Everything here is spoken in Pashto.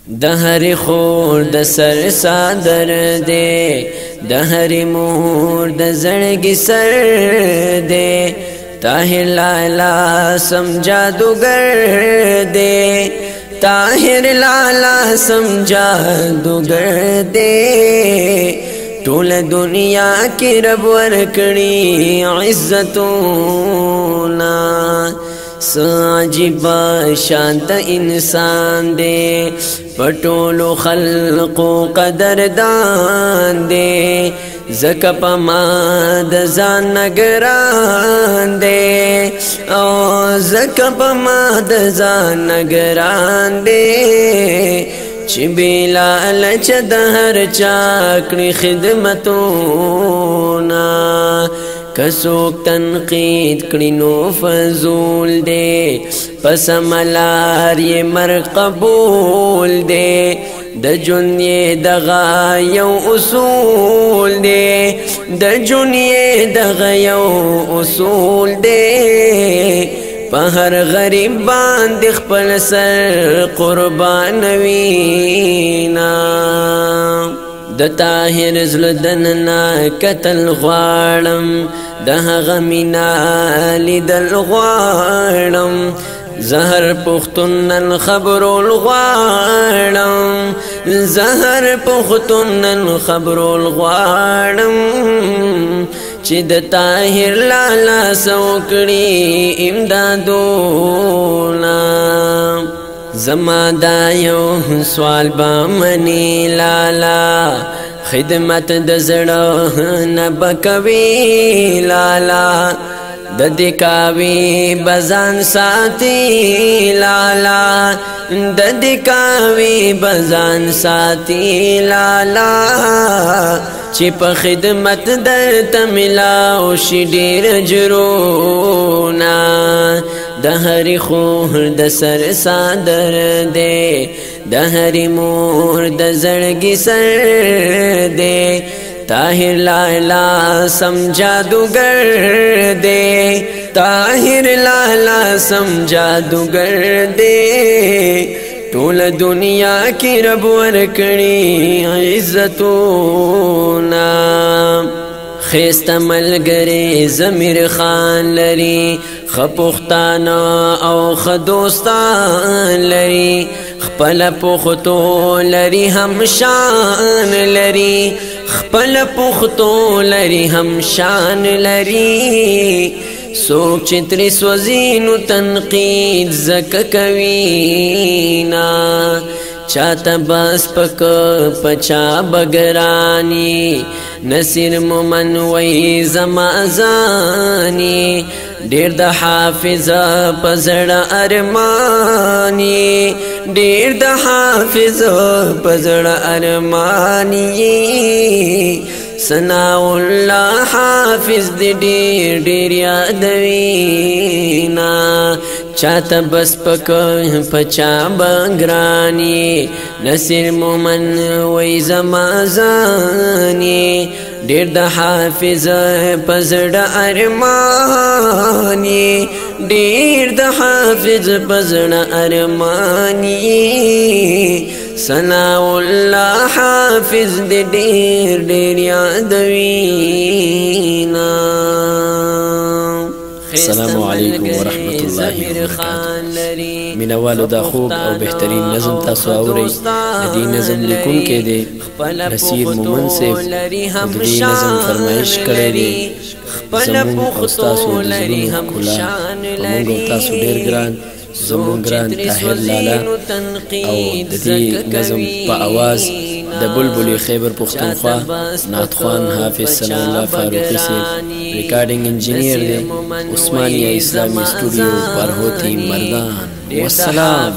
د هر خور د سر صادر دے د هر مور د زړګي سر دے طاهر لالا سم جادوگر دے طاهر لالا سم جادوگر دے ټول دنیا کې رب ورکړي عزتونه عجیب شانت انسان دے پټولو خلقو قدردان دے زکه پما د ځان نگران دے او زکه پما د ځان نگران دے چې بلال چې د هر چا کړي خدمتونه کسوک تنقید کړي نو فضول دے پس ملار یہ مر قبول دے د جون یہ دغا یو اصول دے د جون یہ دغا یو اصول دے پہر غریب باندې خپل سر قربان وینا د طاهر زلدننا قتل غواړم د هغه مینا لیدل غواړم زهر پختونن خبرول غواړم زهر پختونن خبرول غواړم چې د طاهر لالا سوکړي امدادونه زما دا یو سوال با منی لالا خدمت د زړه نه بکوي لالا د دې کاوي بزان ساتي لالا د دې کاوي بزان ساتي لالا چې په خدمت درته ملاو شي ډېر اجرونه د هر خور د سر صادر دے د هر مور د زړګي سر دے طاهر لالا سم جادوگر دے طاهر لالا سم جادوگر دے ټول دنیا کې رب ورکړي عزتونه خیست ملګری ضمیر خان لري خپختانه او خدوستان لري خپل پختو لري هم شان لري خپل پختو لري هم شان لري سوک چتری سوزینو تنقید زکه کوینا چاہتا بس پک پچا بگرانی نصیر مومن وی زمازانی ډیر د حافظ پزړ ارمانی ډیر د حافظ پزړ ارمانی ثناء الله حافظ دی ډیر ډیر یادوینا چاہتا بس پک پچا بگرانی نصیر مومن وی زمازانی ډیر د حافظ پزړ ارمانی ډیر د حافظ پزړ ارمانی ثناء الله حافظ دی ډیر ډیر یادوینا السلام علیکم ورحمت الله وبرکاته مینوالو دا خوب او بهترین نظم تاسو اورئ د دې نظم لیکونکی دی نصیر مومن صاحب د دې نظم فرمایش کړی دی زموږ او ستاسو د زړونو ښکلا په موږ او تاسو ډېر ګران زموږ ګران طاهر لالا او د دې نظم په اواز د بلبل خیبر پختونخوا نعتخوان حافظ ثناء الله فاروقی صاحب ریکارڈنگ انجینئر دے عثمانیہ اسلامی اسٹوڈیو برہوتی مردان والسلام